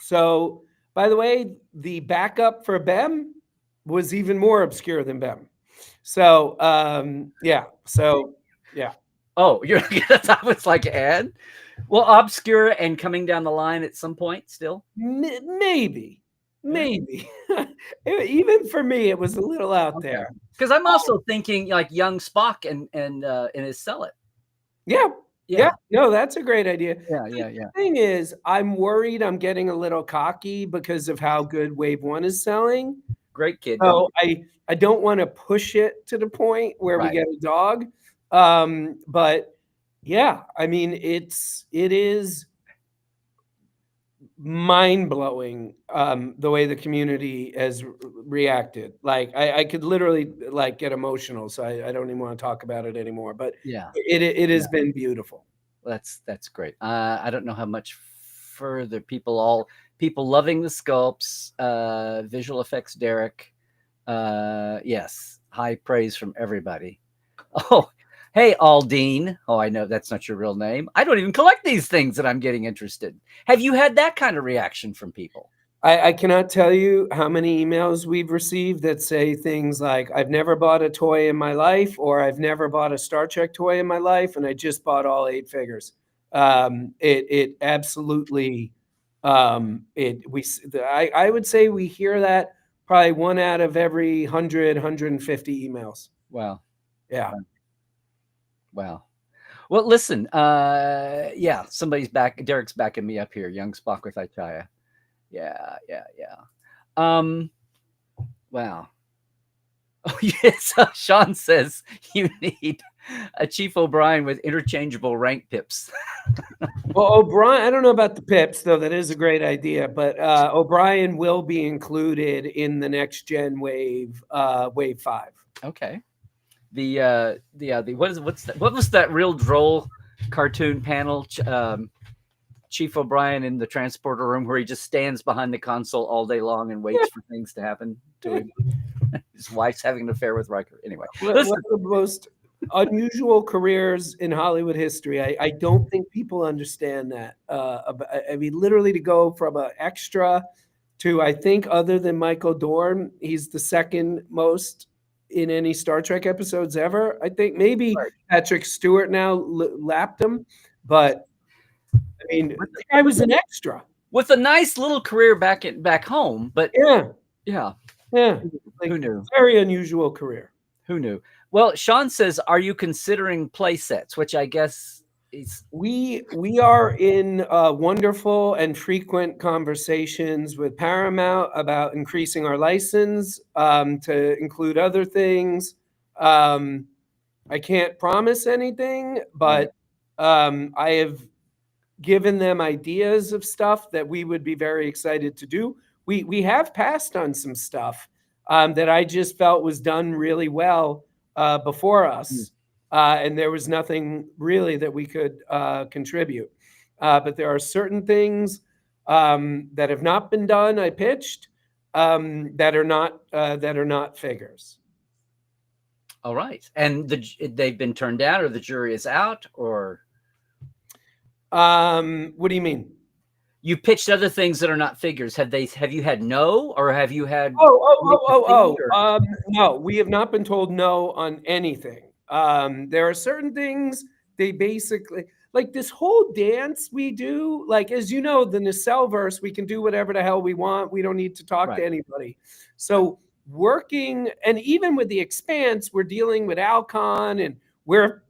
So, by the way, the backup for Bem was even more obscure than Bem. So, yeah. So, yeah.
Oh, I was like, and well, obscure and coming down the line at some point still?
Maybe. Even for me, it was a little out there.
Because I'm also thinking like young Spock and his Sellet.
Yeah. No, that's a great idea.
Yeah.
The thing is, I'm worried I'm getting a little cocky because of how good Wave 1 is selling.
Great kid.
So I don't want to push it to the point where we get a dog. But yeah, I mean, it is mind-blowing the way the community has reacted. Like I could literally like get emotional, so I don't even want to talk about it anymore. But
yeah,
it has been beautiful.
That's great. I don't know how much further people loving the sculpts, visual effects, Derek. Yes, high praise from everybody. Oh, hey, Aldine. Oh, I know that's not your real name. I don't even collect these things and I'm getting interested. Have you had that kind of reaction from people?
I cannot tell you how many emails we've received that say things like, I've never bought a toy in my life, or I've never bought a Star Trek toy in my life, and I just bought all 8 figures. It absolutely, I would say we hear that probably 1 out of every 100, 150 emails.
Wow.
Yeah.
Wow. Well, listen, yeah, somebody's back. Derek's backing me up here. Young Spock with Ichaya. Yeah. Wow. Oh, yes. Sean says you need a Chief O'Brien with interchangeable rank pips.
Well, O'Brien, I don't know about the pips, though. That is a great idea. But O'Brien will be included in the next gen wave, wave 5.
Okay. What was that real droll cartoon panel? Chief O'Brien in the transporter room where he just stands behind the console all day long and waits for things to happen to him. His wife's having an affair with Riker. Anyway,
one of the most unusual careers in Hollywood history. I don't think people understand that. I mean, literally to go from an extra to, I think, other than Michael Dorn, he's the second most in any Star Trek episodes ever. I think maybe Patrick Stewart now lapped him, but I mean, the guy was an extra
with a nice little career back home. But yeah.
Like,
who knew?
Very unusual career.
Who knew? Well, Sean says, "Are you considering play sets?" Which I guess is
we are in wonderful and frequent conversations with Paramount about increasing our license to include other things. I can't promise anything, but I have given them ideas of stuff that we would be very excited to do. We have passed on some stuff that I just felt was done really well before us, and there was nothing really that we could contribute. But there are certain things that have not been done. I pitched that are not figures.
All right, and they've been turned down, or the jury is out, or
what do you mean?
You pitched other things that are not figures. Have you had no, or have you had
No, we have not been told no on anything. There are certain things they basically like this whole dance we do. Like, as you know, the Nacelle verse, we can do whatever the hell we want. We don't need to talk to
right?
anybody. So working, and even with the Expanse, we're dealing with Alcon, and we're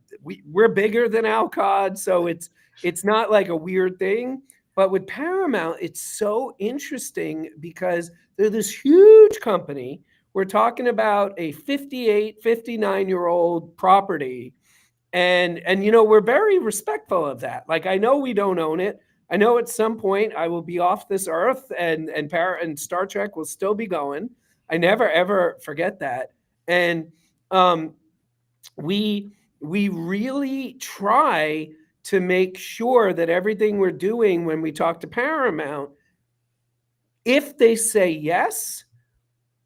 bigger than Alcon, so it's not like a weird thing. But with Paramount, it's so interesting because they're this huge company. We're talking about a 58, 59-year-old property. And we're very respectful of that. Like, I know we don't own it. I know at some point I will be off this earth, and Star Trek will still be going. I never ever forget that. And um, we really try to make sure that everything we're doing when we talk to Paramount, if they say yes,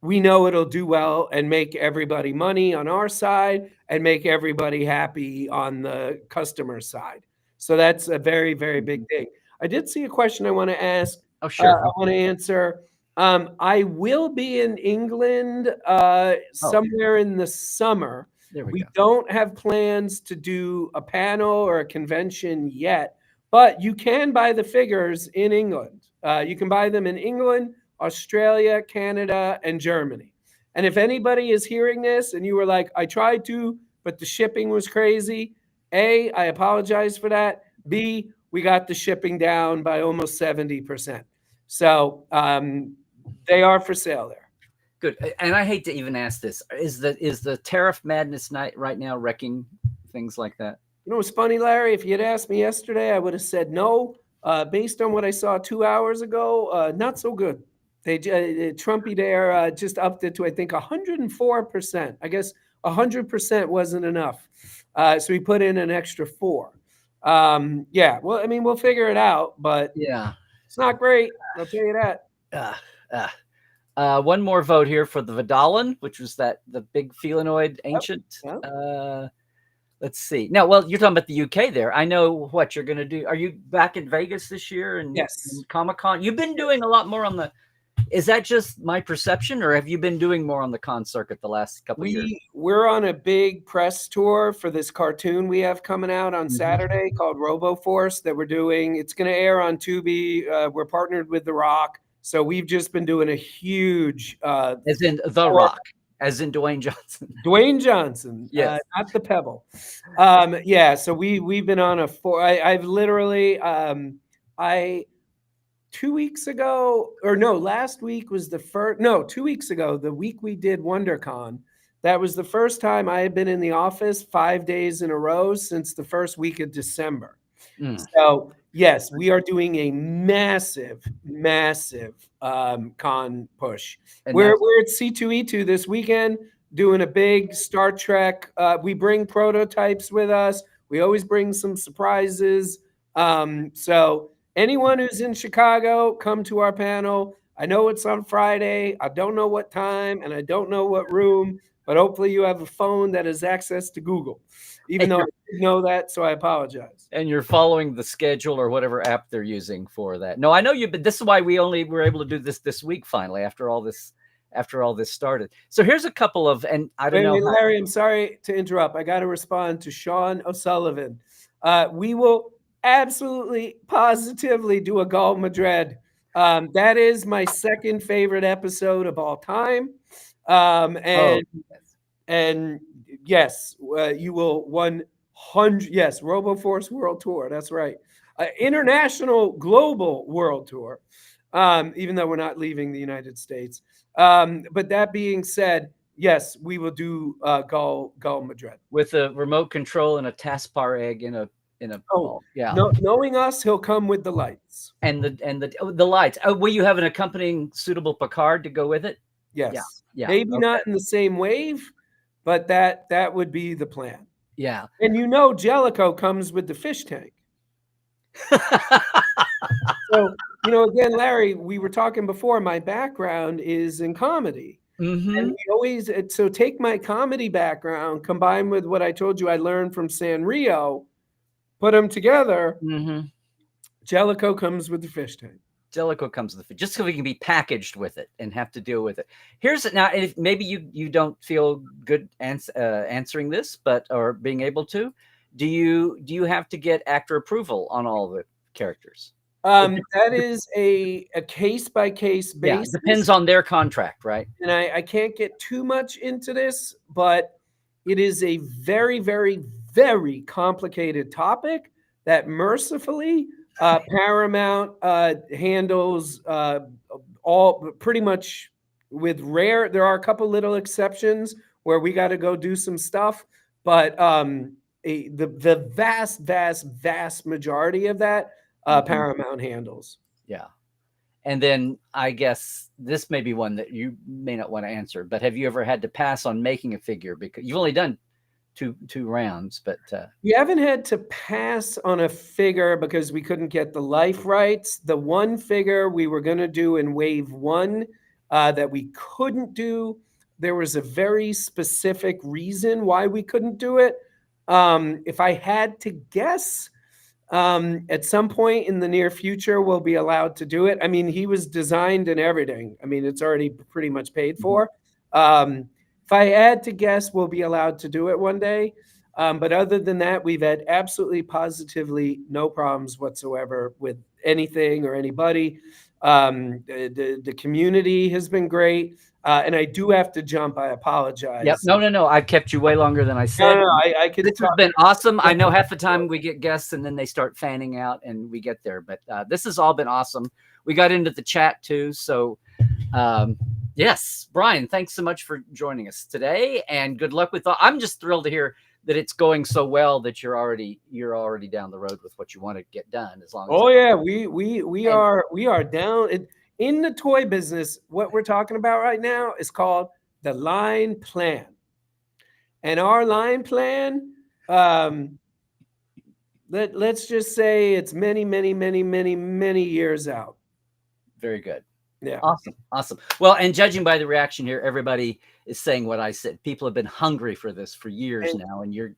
we know it'll do well and make everybody money on our side and make everybody happy on the customer side. So that's a very, very big thing. I did see a question I want to ask.
Oh, sure.
I want to answer. I will be in England somewhere in the summer.
There we
We
go.
don't have plans to do a panel or a convention yet, but you can buy the figures in England. You can buy them in England, Australia, Canada, and Germany. And if anybody is hearing this and you were like, I tried to, but the shipping was crazy, A, I apologize for that. B, we got the shipping down by almost 70%. So they are for sale there.
Good. And I hate to even ask this: is the tariff madness night right now wrecking things like that?
You know what's funny, Larry? If you had asked me yesterday, I would have said no. Based on what I saw 2 hours ago, not so good. Trumpy there just upped it to, I think, 104%. I guess 100% wasn't enough. So he put in an extra 4. Yeah, well, I mean, we'll figure it out, but
Yeah.
it's not great. I'll tell you that.
One more vote here for the Vidalin, which was the big felinoid ancient.
Yep.
Let's see. Now, well, you're talking about the UK there. I know what you're going to do. Are you back in Vegas this year and
Yes.
Comic-Con? You've been doing a lot more on the. Is that just my perception, or have you been doing more on the con circuit the last couple of years?
We're on a big press tour for this cartoon we have coming out on Saturday called RoboForce that we're doing. It's going to air on Tubi. We're partnered with The Rock. So we've just been doing a huge
as in The Rock, as in Dwayne Johnson.
Dwayne Johnson,
yes,
not the Pebble. Yeah, so we've been on a 4. I've literally 2 weeks ago, or no, last week was the first. No, 2 weeks ago, the week we did WonderCon, that was the first time I had been in the office 5 days in a row since the first week of December. So yes, we are doing a massive con push. We're at C2E2 this weekend doing a big Star Trek. We bring prototypes with us. We always bring some surprises. So anyone who's in Chicago, come to our panel. I know it's on Friday. I don't know what time and I don't know what room, but hopefully you have a phone that has access to Google, even though I didn't know that, so I apologize.
And you're following the schedule or whatever app they're using for that. No, I know you, but this is why we only were able to do this week finally after all this started. So here's a couple of, and I don't know.
Larry, I'm sorry to interrupt. I got to respond to Sean O'Sullivan. We will absolutely, positively do a Gul Madrid. That is my second favorite episode of all time. And yes, you will 100. Yes, RoboForce World Tour. That's right. International Global World Tour. Even though we're not leaving the United States. But that being said, yes, we will do Gul Madrid
with a remote control and a taskbar egg in a.
Knowing us, he'll come with the lights
and the lights. Oh, will you have an accompanying suitable Picard to go with it?
Yes. Yeah. Maybe not in the same wave, but that would be the plan.
Yeah.
And Jellicoe comes with the fish tank. So, again, Larry, we were talking before, my background is in comedy. And we always, so take my comedy background combined with what I told you I learned from Sanrio, put them together. Jellicoe comes with the fish tank.
Jellicoe comes with it, just so we can be packaged with it and have to deal with it. Here's it now. If maybe you don't feel good answering this, but or being able to, do you have to get actor approval on all the characters?
That is a case by case basis.
Yeah, depends on their contract, right?
And I can't get too much into this, but it is a very, very, very complicated topic that mercifully Paramount handles all pretty much with there are a couple little exceptions where we got to go do some stuff, but the vast, vast, vast majority of that Paramount handles.
Yeah. And then I guess this may be one that you may not want to answer, but have you ever had to pass on making a figure because you've only done two rounds, but
we haven't had to pass on a figure because we couldn't get the life rights. The one figure we were going to do in wave 1 that we couldn't do, there was a very specific reason why we couldn't do it. If I had to guess, at some point in the near future, we'll be allowed to do it. I mean, he was designed and everything. I mean, it's already pretty much paid for. If I had to guess, we'll be allowed to do it one day. But other than that, we've had absolutely positively no problems whatsoever with anything or anybody. The community has been great. And I do have to jump. I apologize.
Yep. No. I've kept you way longer than I said.
No, I could.
This has been awesome. I know half the time we get guests and then they start fanning out and we get there. But this has all been awesome. We got into the chat too. So yes, Brian, thanks so much for joining us today. And good luck with all. I'm just thrilled to hear that it's going so well that you're already down the road with what you want to get done. As long as
we are down. In the toy business, what we're talking about right now is called the line plan. And our line plan, let's just say it's many, many, many, many, many years out.
Very good.
Yeah.
Awesome. Well, and judging by the reaction here, everybody is saying what I said. People have been hungry for this for years now, and you're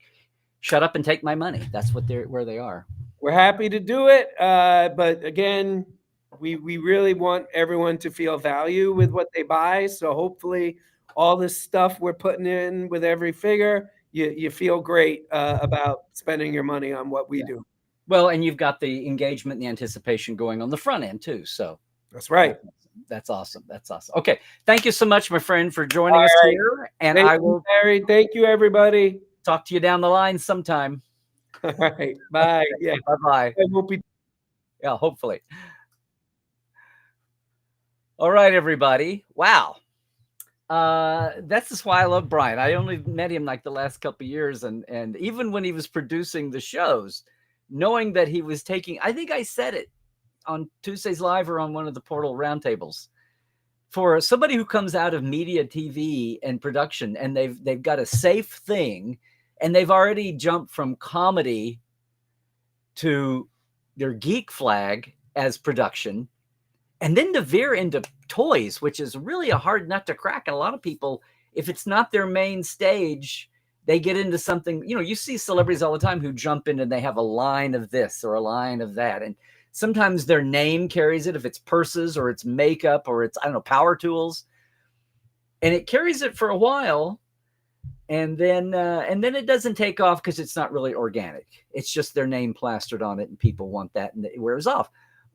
shut up and take my money. That's where they are.
We're happy to do it. But again, we really want everyone to feel value with what they buy. So hopefully all this stuff we're putting in with every figure, you feel great about spending your money on what we do.
Well, and you've got the engagement and the anticipation going on the front end too. So
that's right.
That's awesome. Okay. Thank you so much, my friend, for joining us here. And
I will. Larry, thank you, everybody.
Talk to you down the line sometime.
All right. Bye. Yeah.
Bye-bye. Yeah, hopefully. All right, everybody. Wow. That's just why I love Brian. I only met him like the last couple of years. And even when he was producing the shows, knowing that he was taking, I think I said it on Tuesdays Live or on one of the Portal roundtables, for somebody who comes out of media, TV and production, and they've got a safe thing, and they've already jumped from comedy to their geek flag as production, and then to veer into toys, which is really a hard nut to crack. And a lot of people, if it's not their main stage, they get into something, you see celebrities all the time who jump in and they have a line of this or a line of that. And sometimes their name carries it, if it's purses or it's makeup or it's, power tools. And it carries it for a while. And then it doesn't take off because it's not really organic. It's just their name plastered on it and people want that and it wears off.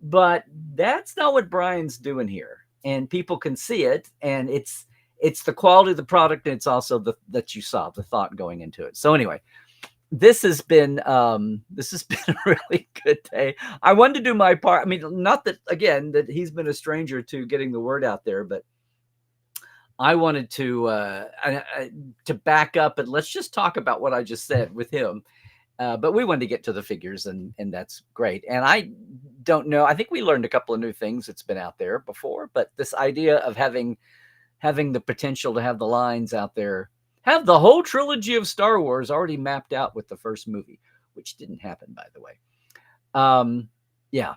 But that's not what Brian's doing here. And people can see it. And it's the quality of the product. And it's also that you saw the thought going into it. So anyway, this has been a really good day. I wanted to do my part. I mean, not that, again, that he's been a stranger to getting the word out there, but I wanted to back up and let's just talk about what I just said with him. But we wanted to get to the figures and that's great. And I don't know, I think we learned a couple of new things that's been out there before, but this idea of having the potential to have the lines out there, have the whole trilogy of Star Wars already mapped out with the first movie, which didn't happen, by the way. Yeah.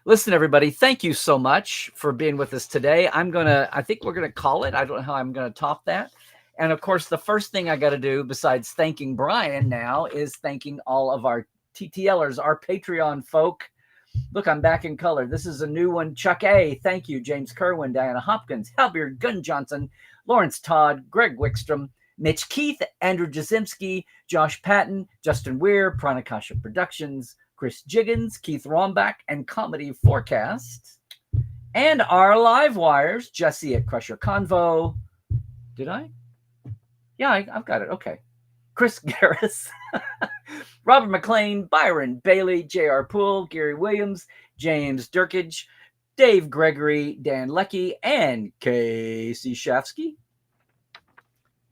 Listen, everybody, thank you so much for being with us today. I think we're going to call it. I don't know how I'm going to top that. And of course, the first thing I got to do besides thanking Brian now is thanking all of our TTLers, our Patreon folk. Look, I'm back in color. This is a new one. Chuck A. Thank you. James Kerwin, Diana Hopkins, Halbeard Gunn Johnson, Lawrence Todd, Greg Wickstrom, Mitch Keith, Andrew Jasimski, Josh Patton, Justin Weir, Pranakasha Productions, Chris Jiggins, Keith Rombach, and Comedy Forecast. And our live wires, Jesse at Crusher Convo. Did I? Yeah, I've got it. Okay. Chris Garris, Robert McLean, Byron Bailey, J.R. Poole, Gary Williams, James Durkidge, Dave Gregory, Dan Leckie, and Casey Shafsky.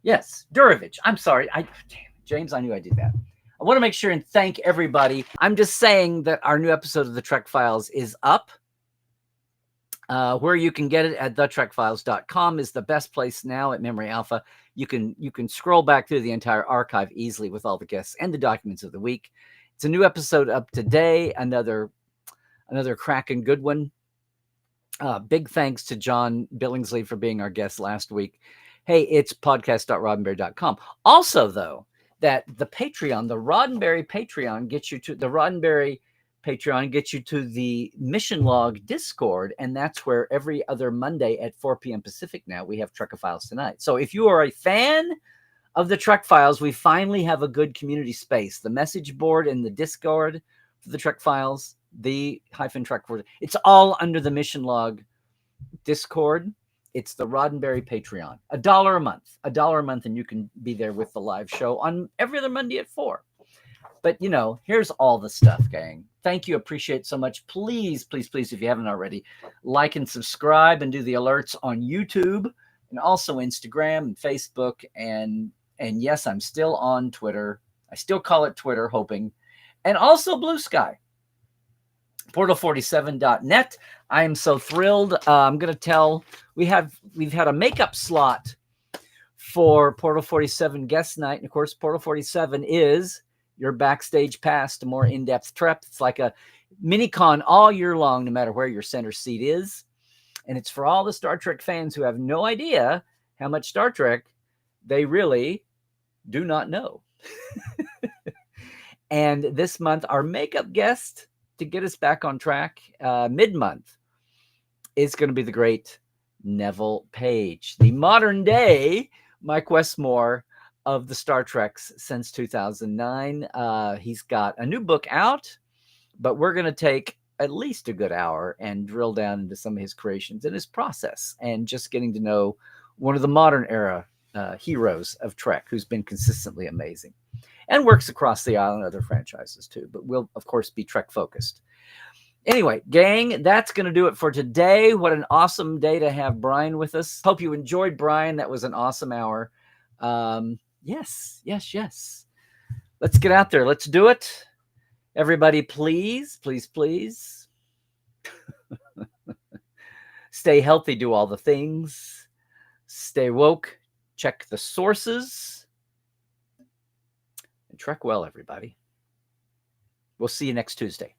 Yes, Durovich. I'm sorry. James, I knew I did that. I want to make sure and thank everybody. I'm just saying that our new episode of the Trek Files is up. Where you can get it at thetrekfiles.com is the best place now at Memory Alpha. You can scroll back through the entire archive easily with all the guests and the documents of the week. It's a new episode up today. Another cracking good one. Big thanks to John Billingsley for being our guest last week. Hey, it's podcast.roddenberry.com. Also, though, that the Patreon, the Roddenberry Patreon gets you to the Roddenberry Patreon gets you to the Mission Log Discord, and that's where every other Monday at 4 p.m. Pacific now we have Trekophiles Tonight. So if you are a fan of the Trek Files, we finally have a good community space. The message board and the Discord for the Trek Files, the -Trek board, it's all under the Mission Log Discord. It's the Roddenberry Patreon. $1 a month, and you can be there with the live show on every other Monday at 4. But, here's all the stuff, gang. Thank you. Appreciate it so much. Please, please, please, if you haven't already, like and subscribe and do the alerts on YouTube and also Instagram and Facebook. And yes, I'm still on Twitter. I still call it Twitter, hoping. And also Blue Sky. Portal47.net. I am so thrilled. I'm going to tell, we've had a makeup slot for Portal 47 guest night. And of course, Portal 47 is your backstage pass to more in-depth Trek. It's like a mini-con all year long, no matter where your center seat is. And it's for all the Star Trek fans who have no idea how much Star Trek they really do not know. And this month, our makeup guest to get us back on track mid-month is going to be the great Neville Page, the modern day Mike Westmore of the Star Treks since 2009. He's got a new book out, but we're going to take at least a good hour and drill down into some of his creations and his process and just getting to know one of the modern era heroes of Trek who's been consistently amazing and works across the aisle in other franchises too, but we'll, of course, be Trek focused. Anyway, gang, that's going to do it for today. What an awesome day to have Brian with us. Hope you enjoyed, Brian. That was an awesome hour. Yes. Let's get out there. Let's do it. Everybody, please, please, please. Stay healthy, do all the things. Stay woke, check the sources. And Trek well, everybody. We'll see you next Tuesday.